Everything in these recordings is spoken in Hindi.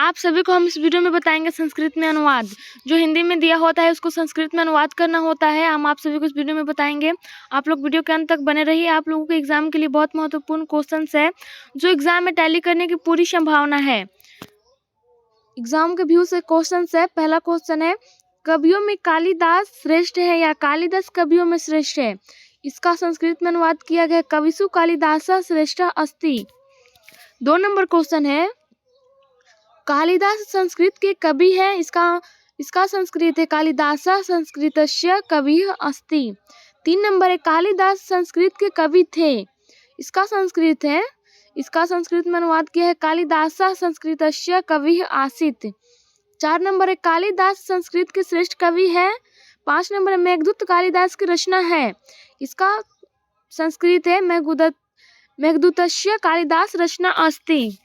आप सभी को हम इस वीडियो में बताएंगे संस्कृत में अनुवाद। जो हिंदी में दिया होता है उसको संस्कृत में अनुवाद करना होता है। हम आप सभी को इस वीडियो में बताएंगे। आप लोग वीडियो के अंत तक बने रहिए। आप लोगों के एग्जाम के लिए बहुत महत्वपूर्ण क्वेश्चंस है जो एग्जाम में टैली करने की पूरी संभावना है। एग्जाम के व्यू से क्वेश्चंस है। पहला क्वेश्चन है, कवियों में कालिदास श्रेष्ठ है या कालिदास कवियों में श्रेष्ठ है? इसका संस्कृत में अनुवाद किया गया, कविषु कालिदास श्रेष्ठ अस्ति। 2 नंबर क्वेश्चन है, कालिदास संस्कृत के कवि है। इसका संस्कृत है, कालिदास संस्कृतस्य कविः अस्ति। 3 नंबर है, कालिदास संस्कृत के कवि थे। इसका संस्कृत है, इसका संस्कृत में अनुवाद किया है, कालिदास संस्कृतस्य कविः आसीत्। 4 नंबर है, कालिदास संस्कृत के श्रेष्ठ कवि है। 5 नंबर है, मेघदूत कालिदास की रचना है। इसका संस्कृत है, मेघदूतस्य कालिदास रचना अस्ति।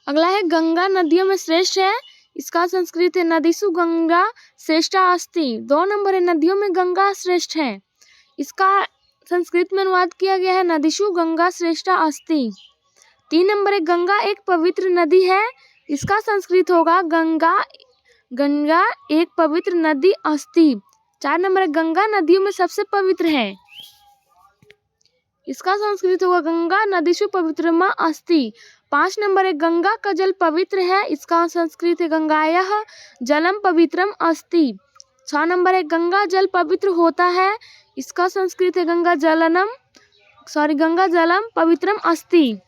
अगला है, गंगा नदियों में श्रेष्ठ है। इसका संस्कृत है, नदीषु गंगा श्रेष्ठा अस्ति। 2 नंबर है, नदियों में गंगा श्रेष्ठ है। इसका संस्कृत में अनुवाद किया गया है, नदीषु गंगा श्रेष्ठा अस्ति। 3 नंबर है, गंगा एक पवित्र नदी है। इसका संस्कृत होगा, गंगा एक पवित्र नदी अस्ति। 4 नंबर है, गंगा नदियों में सबसे पवित्र है। इसका संस्कृत होगा, गंगा नदीषु पवित्रमा अस्ति। 5 नंबर है, गंगा का जल पवित्र है। इसका संस्कृत है, गंगायाः जलम पवित्रम अस्ति। 6 नंबर है, गंगा जल पवित्र होता है। इसका संस्कृत है, गंगा जलम पवित्रम अस्ति।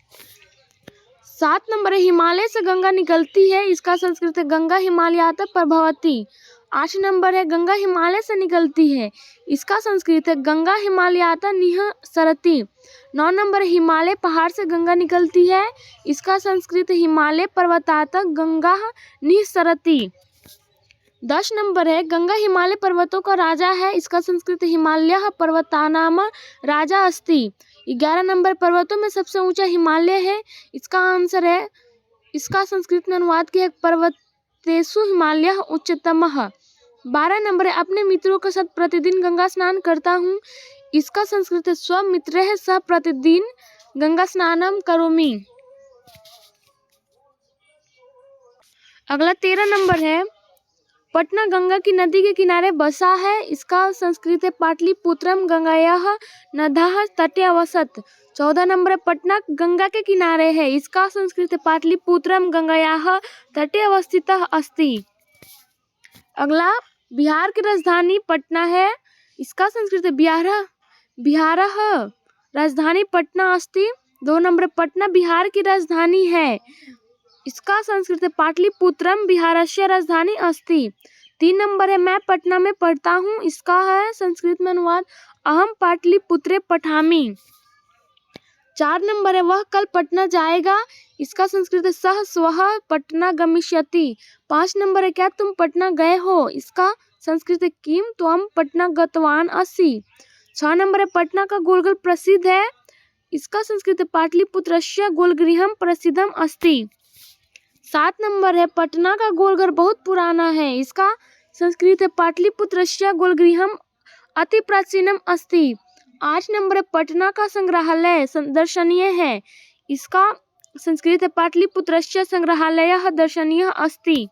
7 नंबर है, हिमालय से गंगा निकलती है। इसका संस्कृत है, गंगा हिमालयात् प्रभवति। 8 नंबर है, गंगा हिमालय से निकलती है। इसका संस्कृत है, गंगा हिमालयात् निःसरति। 9 नंबर है, हिमालय पहाड़ से गंगा निकलती है। इसका संस्कृत है, हिमालय पर्वतात् गंगा निःसरति। 10 नंबर है, गंगा हिमालय पर्वतों का राजा है। इसका संस्कृत है, हिमालयः पर्वतानां राजा अस्ति। 11 नंबर, पर्वतों में सबसे ऊंचा हिमालय है। इसका आंसर है, इसका संस्कृत में अनुवाद किया है, पर्वतेषु हिमालयः उच्चतमः। 12 नंबर है, अपने मित्रों के साथ प्रतिदिन गंगा स्नान करता हूँ। इसका संस्कृत है, स्वमित्रैः सह प्रतिदिन गंगा स्नानम करोमि। अगला 13 नंबर है, पटना गंगा की नदी के किनारे बसा है। इसका संस्कृत है, पाटलिपुत्रम गंगायाः नद्याः तटे अवसत्। 14 नंबर है, पटना गंगा के किनारे है। इसका संस्कृत है, पाटलिपुत्रम गंगायाः तटे अवस्थितः अस्ति। अगला, बिहार की राजधानी पटना है। इसका संस्कृत है, बिहारः राजधानी पटना अस्ति। 2 नंबर, पटना बिहार की राजधानी है। इसका संस्कृत है, पाटलिपुत्रम बिहारस्य राजधानी अस्ति। 3 नंबर है, मैं पटना में पढ़ता हूँ। इसका है संस्कृत में अनुवाद, अहम पाटलिपुत्रे पठामि। 4 नंबर है, वह कल पटना जाएगा। इसका संस्कृत है, सः श्वः पटना गमिष्यति। 5 नंबर है, क्या तुम पटना गए हो? इसका संस्कृत है, किम त्वं पटना गतवान असि। 6 नंबर है, पटना का गोलघर प्रसिद्ध है। इसका संस्कृत है, पाटलिपुत्रस्य गोलगृहम प्रसिद्धम अस्ति। 7 नंबर है, पटना का गोलघर बहुत पुराना है। इसका संस्कृत है, पाटलिपुत्रस्य गोलगृहम अति प्राचीनम अस्ति। 8 नंबर है, पटना का संग्रहालय दर्शनीय है। इसका संस्कृत है, पाटलिपुत्रस्य संग्रहालयः दर्शनीयः अस्ति।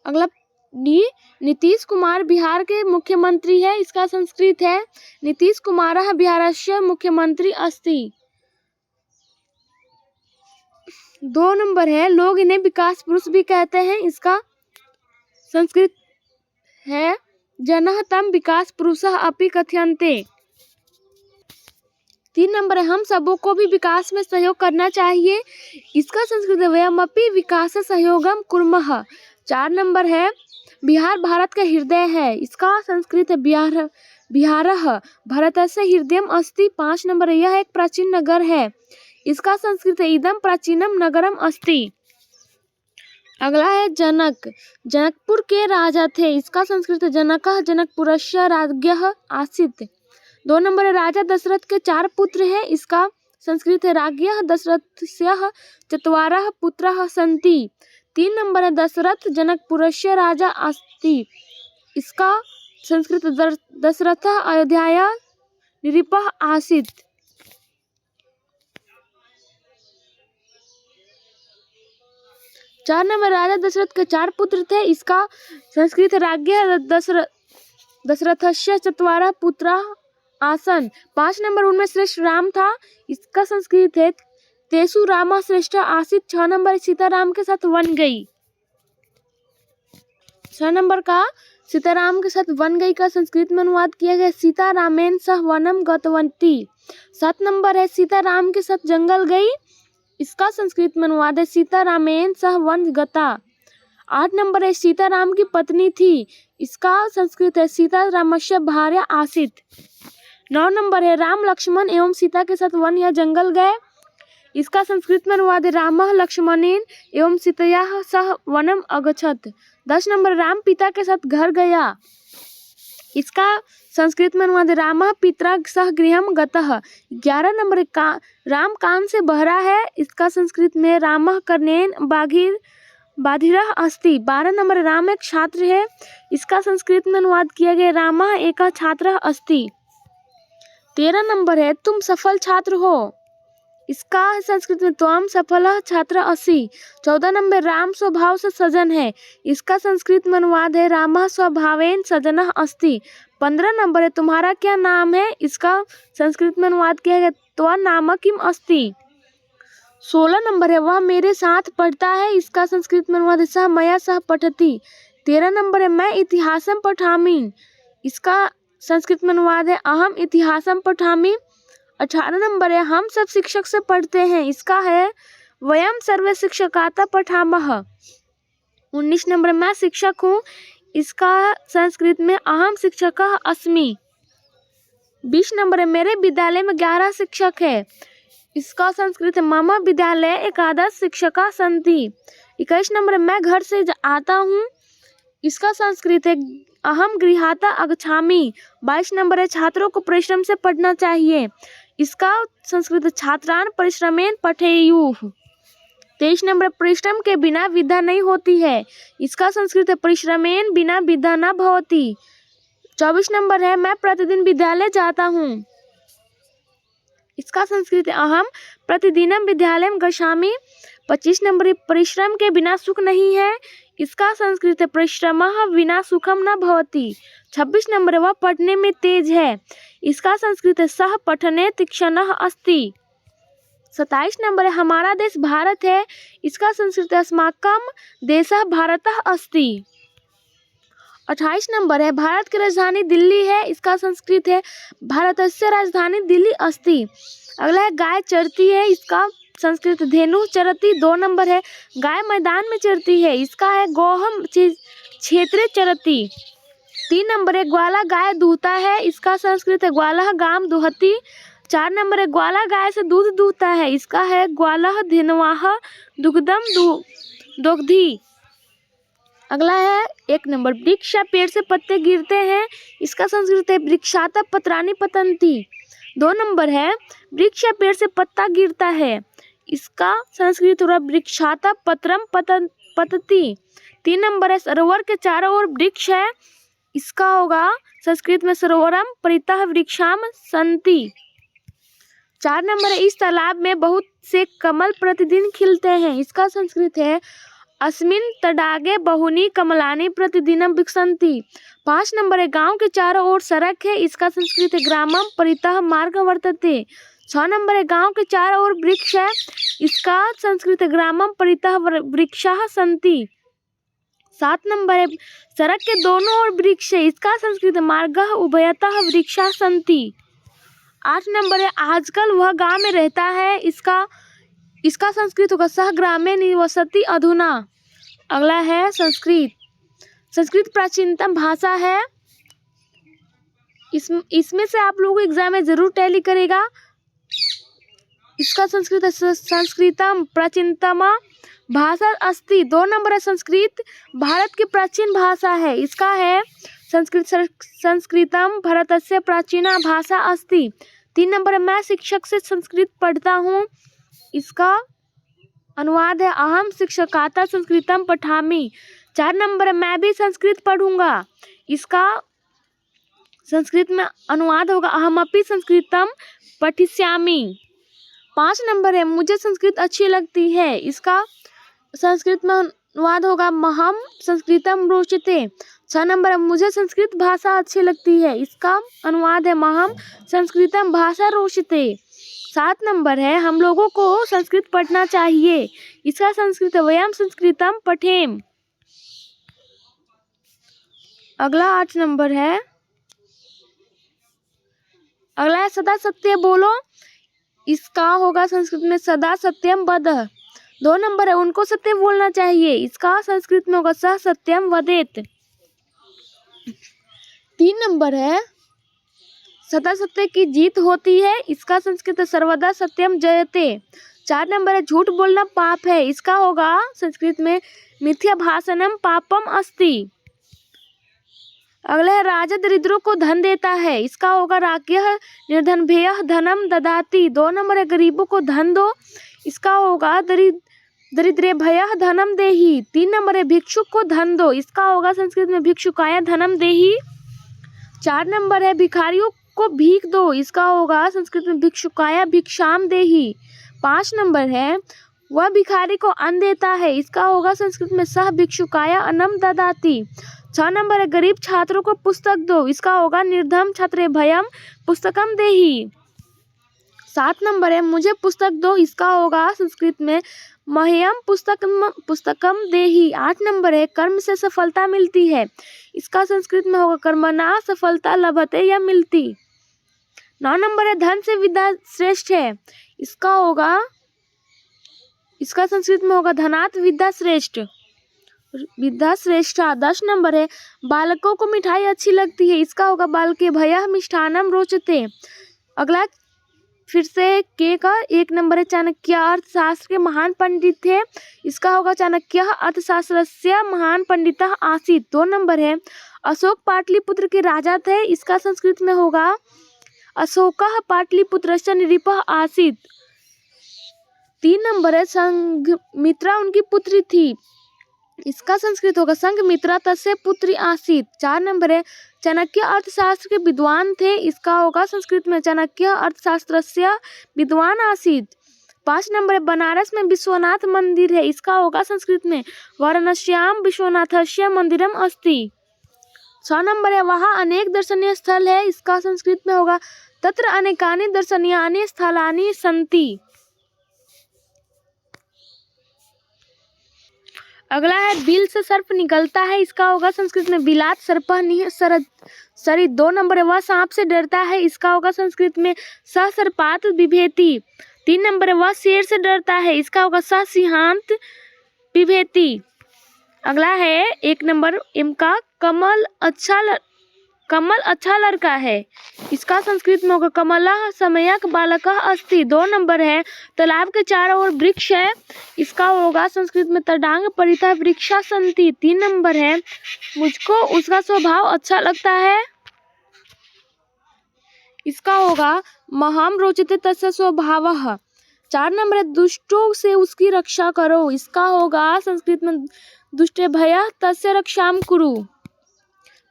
अगला डी, नीतीश कुमार बिहार के मुख्यमंत्री है। इसका संस्कृत है, नीतीश कुमारः बिहारस्य मुख्यमंत्री अस्ति। 2 नंबर है, लोग इन्हें विकास पुरुष भी कहते हैं। इसका संस्कृत है, जनः तं विकास पुरुषः अपि कथयन्ते। 3 नंबर है, हम सबों को भी विकास में सहयोग करना चाहिए। इसका संस्कृत है, वयमपि विकास सहयोगम कुर्मः। 4 नंबर है, बिहार भारत का हृदय है। इसका संस्कृत है, बिहारः भारतस्य हृदयम अस्ति। 5 नंबर है, यह एक प्राचीन नगर है। इसका संस्कृत है, इदम प्राचीनम नगरम अस्ति। अगला है, जनकपुर के राजा थे। इसका संस्कृत है, जनकः जनकपुरस्य राज्ञः आसीत्। 2 नंबर है, राजा दशरथ के 4 पुत्र हैं। इसका संस्कृत है, राज्ञः दशरथस्य चत्वारः पुत्राः सन्ति। 3 नंबर है, दशरथ जनकपुरस्य राजा अस्ति। इसका संस्कृत दशरथः अयोध्यायाः नृपः आसीत्। 4 नंबर राजा दशरथ के 4 पुत्र थे, इसका संस्कृत राज्ञः दशरथस्य चत्वारः पुत्राः आसन्। 5 नंबर उनमें श्रेष्ठ राम था, इसका संस्कृत है तेषु रामः श्रेष्ठ आसीत्। 6 नंबर सीता राम के साथ वन गई। 6 नंबर का सीताराम के साथ वन गई का संस्कृत में अनुवाद किया गया सीता रामेन सह वनम गतवती। 7 नंबर है सीता राम के साथ जंगल गई, इसका संस्कृत में अनुवाद है सीता रामेन सह वन गता। 8 नंबर है सीता राम की पत्नी थी, इसका संस्कृत है सीता रामस्य भार्या आसीत्। 9 नंबर है राम लक्ष्मण एवं सीता के साथ वन या जंगल गए, इसका संस्कृत में अनुवाद है रामः लक्ष्मणेन एवं सीतया सह वनम अगच्छत्। 10 नंबर राम पिता के साथ घर गया, इसका संस्कृत में अनुवाद है रामः पित्रा सह गृहम गतः। 11 नंबर राम कान से बहरा है, इसका संस्कृत में रामः कर्णेन बाधिरः अस्ति। 12 नंबर राम एक छात्र है, इसका संस्कृत में अनुवाद किया गया रामः एकः छात्रः अस्ति। 13 नंबर है तुम सफल छात्र हो, इसका संस्कृत में त्वम सफलः छात्र असि। 14 नंबर राम स्वभाव से सजन है, इसका संस्कृत में अनुवाद है रामः स्वभावेन सजनः अस्ति। 15 नंबर है तुम्हारा क्या नाम है, इसका संस्कृत में अनुवाद किया गया त्वं नाम किम अस्ति। 16 नंबर है वह मेरे साथ पढ़ता है, इसका संस्कृत में अनुवाद है सह मया सह पठति। 13 नंबर है मैं इतिहासम पठामि, इसका संस्कृत में अनुवाद है अहम इतिहासम पठामि। 18 नंबर है हम सब शिक्षक से पढ़ते हैं, इसका है वयम सर्वे शिक्षकाता पठामः। 19 नंबर मैं शिक्षक हूँ, इसका संस्कृत में अहम शिक्षकः अस्मि। 20 नंबर है मेरे विद्यालय में 11 शिक्षक है, इसका संस्कृत है मम विद्यालय एकादश शिक्षका सन्ति। 21 नंबर मैं घर से आता हूँ, इसका संस्कृत है अहम गृहाता अगच्छामि। 22 नंबर है छात्रों को परिश्रम से पढ़ना चाहिए, इसका संस्कृत छात्रान परिश्रमेन पठेयुः। 23 नंबर परिश्रम के बिना विद्या नहीं होती है, इसका संस्कृत है परिश्रमेन बिना विद्या न भवति। 24 नंबर है मैं प्रतिदिन विद्यालय जाता हूँ, इसका संस्कृत है अहम प्रतिदिनम विद्यालयम गच्छामि। 25 नंबर परिश्रम के बिना सुख नहीं है, इसका संस्कृत है परिश्रमः विना सुखम न भवति। 26 नंबर वह पढ़ने में तेज है, इसका संस्कृत है सह पठने तीक्ष्णः अस्ति। 27 नंबर है हमारा देश भारत है, इसका संस्कृत है अस्माकं देशः भारतः अस्ति। 28 नंबर है भारत की राजधानी दिल्ली है, इसका संस्कृत है भारतस्य राजधानी दिल्ली अस्ति। अगला है गाय चरती है, इसका संस्कृत धेनु चरती। 2 नंबर है गाय मैदान में चरती है, इसका है गोहम क्षेत्रे चरती। 3 नंबर है ग्वाला गाय दूहता है, इसका संस्कृत है ग्वालः गाम दुहति। 4 नंबर है ग्वाला गाय से दूध दूहता है, इसका है ग्वालः धेनवाः दुग्धम दोग्धी। अगला है 1 नंबर वृक्ष या पेड़ से पत्ते गिरते हैं, इसका संस्कृत है वृक्षाता पत्राणि पतन्ति। 2 नंबर है वृक्ष या पेड़ से पत्ता गिरता है, इसका संस्कृत होगा वृक्षाता पत्रम पतति। 3 नंबर है सरोवर के चारों ओर वृक्ष है, इसका होगा संस्कृत में सरोवरम परितः वृक्षाम सन्ति। 4 नंबर है इस तालाब में बहुत से कमल प्रतिदिन खिलते हैं, इसका संस्कृत है अस्मिन् तडागे बहुनी कमलानि प्रतिदिनम विकसन्ति। 5 नंबर है गांव के चारों ओर सड़क है, इसका संस्कृत है ग्रामम परितः मार्ग वर्तते। 6 नंबर है गांव के चारों ओर वृक्ष है, इसका संस्कृत है ग्रामम परितः वृक्षाः सन्ति। 7 नंबर है सड़क के दोनों ओर वृक्ष है, इसका संस्कृत मार्गः उभयतः वृक्षाः सन्ति। 8 नंबर है आजकल वह गांव में रहता है, इसका संस्कृत होगा सह ग्रामे निवसति अधुना। अगला है संस्कृत प्राचीनतम भाषा है, इसमें से आप लोगों को एग्जाम में जरूर टैली करेगा। इसका संस्कृत है संस्कृतम प्राचीनतम भाषा अस्ति। 2 नंबर है संस्कृत भारत की प्राचीन भाषा है, इसका है संस्कृतम भारतस्य प्राचीना भाषा अस्ति। 3 नंबर है मैं शिक्षक से संस्कृत पढ़ता हूँ, इसका अनुवाद है अहम शिक्षकाता संस्कृतम पठामि। 4 नंबर है मैं भी संस्कृत पढ़ूंगा, इसका संस्कृत में अनुवाद होगा अहमपि संस्कृतम पठिष्यामि। 5 नंबर है मुझे संस्कृत अच्छी लगती है, इसका संस्कृत में अनुवाद होगा महम संस्कृतम रोचते। 6 नंबर है मुझे संस्कृत भाषा अच्छी लगती है, इसका अनुवाद है महम संस्कृतम भाषा रोचते। 7 नंबर है हम लोगों को संस्कृत पढ़ना चाहिए, इसका संस्कृत है वयम संस्कृतम पठेम। अगला 8 नंबर है, अगला है सदा सत्य बोलो, इसका होगा संस्कृत में सदा सत्यम वद। 2 नंबर है उनको सत्य बोलना चाहिए, इसका संस्कृत में होगा सह सत्यम वदेत। 3 नंबर है सदा सत्य की जीत होती है, इसका संस्कृत सर्वदा सत्यम जयते। 4 नंबर है झूठ बोलना पाप है, इसका होगा संस्कृत में मिथ्या भाषणम पापम अस्ति। अगला है राजा दरिद्रों को धन देता है, इसका होगा राज्ञः निर्धनभ्यः धनम ददाति। 2 नंबर है गरीबों को धन दो, इसका होगा दरिद्रेभ्यः धनम देहि। 3 नंबर है भिक्षुक को धन दो, इसका होगा संस्कृत में भिक्षुकाय धनम देहि। 4 नंबर है भिखारियों को भीख दो, इसका होगा संस्कृत में भिक्षुकाय भिक्षाम देहि। 5 नंबर है वह भिखारी को अन्न देता है, इसका होगा संस्कृत में सह भिक्षुकाय अन्नम ददाति। 6 नंबर है गरीब छात्रों को पुस्तक दो, इसका होगा निर्धम छात्रेभ्यं पुस्तकम देहि। 7 नंबर है मुझे पुस्तक दो, इसका होगा संस्कृत में मह्यम पुस्तकम देहि। 8 नंबर है कर्म से सफलता मिलती है, इसका संस्कृत में होगा कर्मणा सफलता लभते या मिलती। 9 नंबर है धन से विद्या श्रेष्ठ है, इसका संस्कृत में होगा धनात् विद्या श्रेष्ठ विद्या श्रेष्ठा। 10 नंबर है बालकों को मिठाई अच्छी लगती है, इसका होगा बालके भयः मिष्ठानम रोचते। अगला फिर से के का 1 नंबर है चाणक्य अर्थशास्त्र के महान पंडित थे, इसका होगा चाणक्य अर्थशास्त्रस्य महान पंडितः आसीत्। 2 नंबर है अशोक पाटलिपुत्र के राजा थे, इसका संस्कृत में होगा अशोकः पाटलिपुत्रस्य नृपः आसीत्। 3 नंबर है संघमित्रा उनकी पुत्री थी, इसका संस्कृत होगा संघमित्रा तस्य पुत्री आसीत्। 4 नंबर है चाणक्य अर्थशास्त्र के विद्वान थे, इसका होगा संस्कृत में चाणक्य अर्थशास्त्रस्य विद्वान आसीत्। 5 नंबर है बनारस में विश्वनाथ मंदिर है, इसका होगा संस्कृत में वाराणस्याम विश्वनाथस्य मंदिरम अस्ति। 6 नंबर है वहाँ अनेक दर्शनीय स्थल है, इसका संस्कृत में होगा तत्र अनेकानि दर्शनीयानि स्थलानि सन्ति। अगला है बिल से सर्प निकलता है, इसका होगा संस्कृत में बिलात सर्पः सरित। 2 नंबर है वह सांप से डरता है, इसका होगा संस्कृत में स सर्पात् बिभेति। 3 नंबर है वह शेर से डरता है, इसका होगा स सिंहांत बिभेति। अगला है 1 नंबर एम का कमल अच्छा लड़का है, इसका संस्कृत में होगा कमलः सम्यक् बालकः अस्ति। 2 नंबर है तालाब के चारों ओर वृक्ष है, इसका होगा संस्कृत में तडांग परितः वृक्षा सन्ति। 3 नंबर है मुझको उसका स्वभाव अच्छा लगता है, इसका होगा महम रोचते तस्य स्वभावः। 4 नंबर है दुष्टों से उसकी रक्षा करो, इसका होगा संस्कृत में दुष्टेभ्यः तस्य रक्षाम कुरु।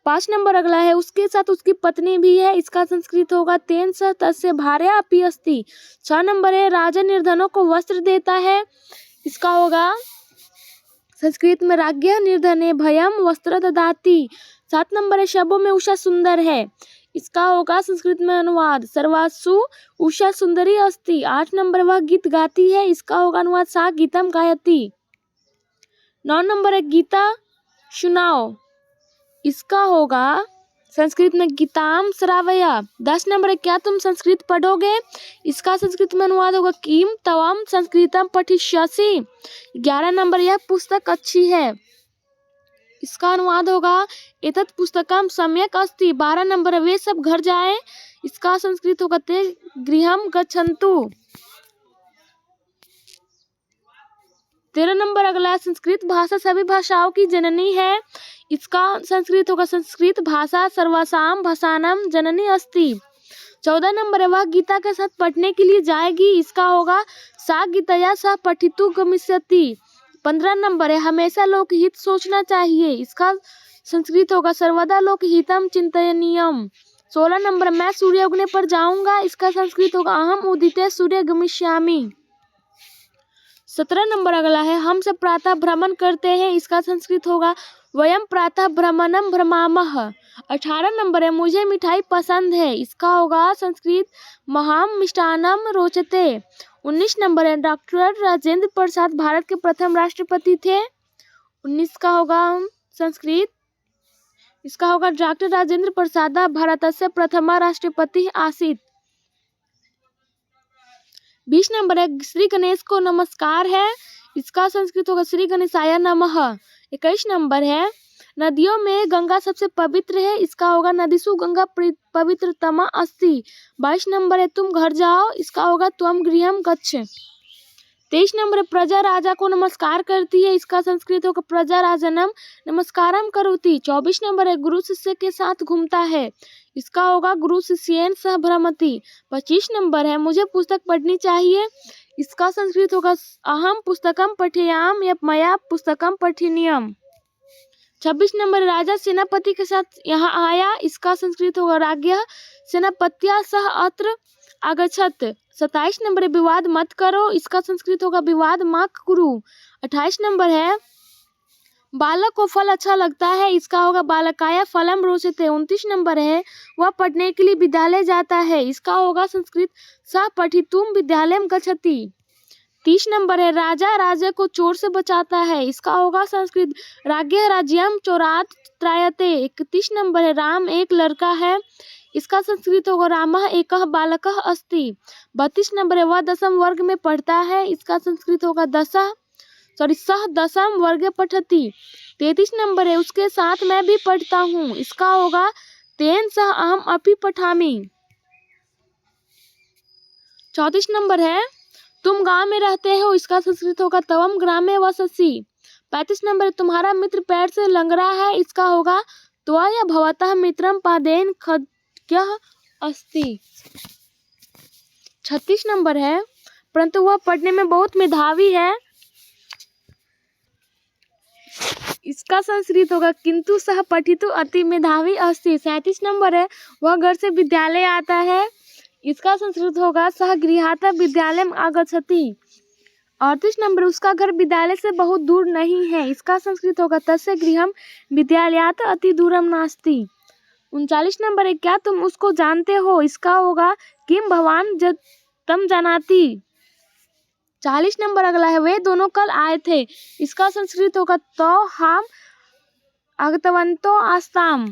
5 नंबर अगला है उसके साथ उसकी पत्नी भी है, इसका संस्कृत होगा तेन सह तस्य भार्या अपि अस्ति। 6 नंबर है राजा निर्धनों को वस्त्र देता है, इसका होगा संस्कृत में राज्ञः निर्धनेभ्यं वस्त्र ददाति। 7 नंबर है शब्दों में उषा सुंदर है, इसका होगा संस्कृत में अनुवाद सर्वासु उषा सुंदरी अस्ति। 8 नंबर वह गीत गाती है, इसका होगा अनुवाद सा गीतम गायति। 9 नंबर है गीता सुनाओ, इसका होगा संस्कृत में गीताम श्रावया। 10 नंबर है क्या तुम संस्कृत पढ़ोगे, इसका संस्कृत में अनुवाद होगा किम तवम संस्कृतम पठिष्यसि। 11 नंबर यह पुस्तक अच्छी है, इसका अनुवाद होगा एतत् पुस्तकम सम्यक् अस्ति। 12 नंबर है वे सब घर जाए, इसका संस्कृत होगा ते गृहम गच्छन्तु। 13 नंबर अगला संस्कृत भाषा सभी भाषाओं की जननी है, इसका संस्कृत होगा संस्कृत भाषा सर्वासाम भाषानाम जननी अस्ति। 14 नंबर है वह गीता के साथ पढ़ने के लिए जाएगी, इसका होगा सा गीतया सह पठितु गमिष्यति। 15 नंबर है हमेशा लोकहित सोचना चाहिए, इसका संस्कृत होगा सर्वदा लोकहितम चिंतनीयम। 16 नंबर मैं सूर्य उगने पर जाऊंगा, इसका संस्कृत होगा अहम उदिते सूर्य गमिष्यामि। 17 नंबर अगला है, हम सब प्रातः भ्रमण करते हैं, इसका संस्कृत होगा वयम प्रातः भ्रमणम भ्रमामः। 18 नंबर है, मुझे मिठाई पसंद है, इसका होगा संस्कृत महाम मिष्टान्नम रोचते। 19 नंबर है, डॉक्टर राजेंद्र प्रसाद भारत के प्रथम राष्ट्रपति थे, 19 का होगा संस्कृत, इसका होगा डॉक्टर राजेंद्र प्रसाद भारतस्य प्रथमा राष्ट्रपति आसीत्। 20 नंबर है, श्री गणेश को नमस्कार है, इसका संस्कृत होगा श्री गणेशाय नमः। 21 नंबर है, नदियों में गंगा सबसे पवित्र है, इसका होगा नदीसु गंगा पवित्रतमा अस्ति। 22 नंबर है, तुम घर जाओ, इसका होगा त्वम गृहम गच्छ। 23 नंबर है, प्रजा राजा को नमस्कार करती है, इसका संस्कृत होगा प्रजा राजनम नमस्कारम करोति। 24 नंबर है, गुरु शिष्य के साथ घूमता है, इसका होगा गुरु शिष्येन सह भ्रमति। 25 नंबर है, मुझे पुस्तक पढ़नी चाहिए, इसका संस्कृत होगा अहम पुस्तकम पठेयाम या मया पुस्तकम पठनीयम। 26 नंबर, राजा सेनापति के साथ यहाँ आया, इसका संस्कृत होगा राज्ञः सेनापत्या सह अत्र आगच्छत्। 27 नंबर है, विवाद मत करो, इसका संस्कृत होगा विवाद मा कुरु। 28 नंबर है, बालक को फल अच्छा लगता है, इसका होगा बालकाय फलम रोचते। 29 नंबर है, वह पढ़ने के लिए विद्यालय जाता है, इसका होगा संस्कृत सह पठितुम विद्यालयम गच्छति। 30 नंबर है, राजा राजा को चोर से बचाता है, इसका होगा संस्कृत राज्ञः राज्यम चोरात् त्रायते। 31 नंबर है, राम एक लड़का है, इसका संस्कृत होगा रामः एकः बालकः अस्ति। 32 नंबर है, वह 10वीं वर्ग में पढ़ता है, इसका संस्कृत होगा सह 10वीं वर्गे पठति। 33 नंबर है, उसके साथ मैं भी पढ़ता हूँ, इसका होगा तेन सह अहम अपि पठामि। 34 नंबर है, तुम गांव में रहते हो, इसका संस्कृत होगा तवम ग्रामे वससि। 35 नंबर है, तुम्हारा मित्र पैर से लंगड़ा है, इसका होगा त्वया भवतः मित्रम पादेन खड्गः अस्ति। 36 नंबर है, परंतु वह पढ़ने में बहुत मेधावी है, इसका संस्कृत होगा किंतु सह पठितु अति मेधावी अस्ति। 37 नंबर है, वह घर से विद्यालय आता है, इसका संस्कृत होगा सह गृहात् विद्यालयम आगच्छति। 38 नंबर, उसका घर विद्यालय से बहुत दूर नहीं है, इसका संस्कृत होगा तस्य गृहम विद्यालयात् अति दूरम नास्ति। 39 नंबर है, क्या तुम उसको जानते हो, इसका होगा किम भवान तम जानाति। 40 नंबर अगला है, वे दोनों कल आए थे, इसका संस्कृत होगा तो हम आगतवन्तो आस्ताम।